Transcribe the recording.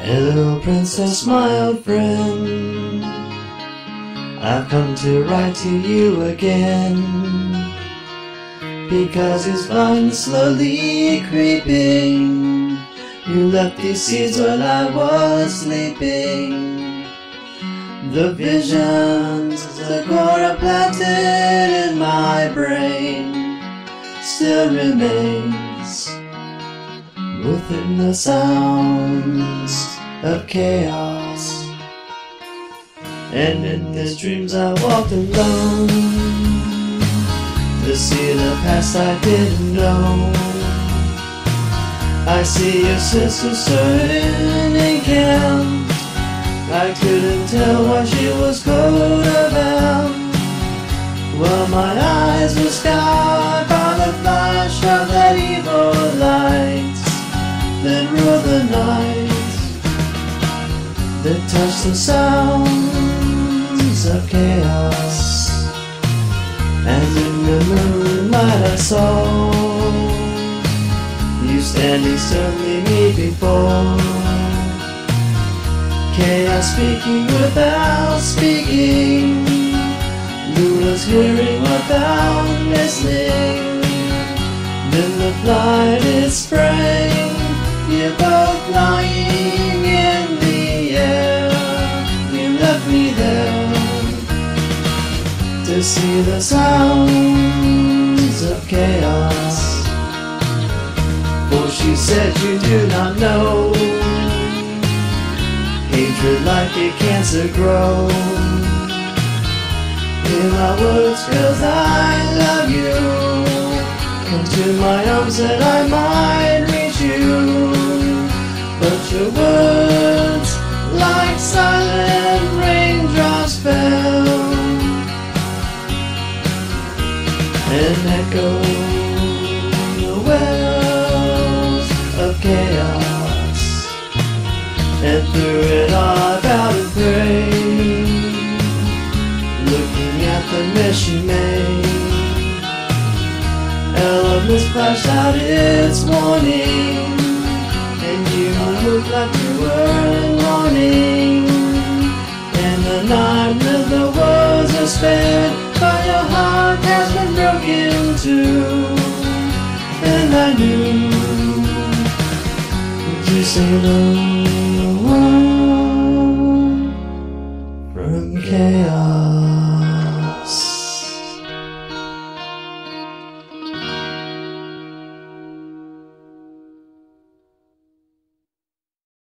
Hello princess, my old friend, I've come to write to you again, because it's fun slowly creeping. You left these seeds while I was sleeping. The visions Zacora planted in my brain still remains within the sounds of chaos. And in these dreams I walked alone to see the past I didn't know. I see your sister stood encamped. I couldn't tell why she was coat of hemp, while my eyes were scarred by the flash of that evil light that ruled the night, that touched the sounds of chaos. And in the moonlight I saw you standing sternly me before. Chaos speaking without speaking, Lula's hearing without listening. Then the flight it sprang, you're both lying in the air. You left me there to see the sounds of chaos. For she said you do not know, hatred like a cancer grows. Hear my words, 'cause I love you. Come to my arms that I might reach you. But your words, like silent raindrops, fell and echoed the wells of chaos. And through it all I bowed and prayed, looking at the mess she made. Elements flashed out its warning, and you looked like you were in mourning. And the night with the words are spared, but your heart has been broken too. And I knew, would you say hello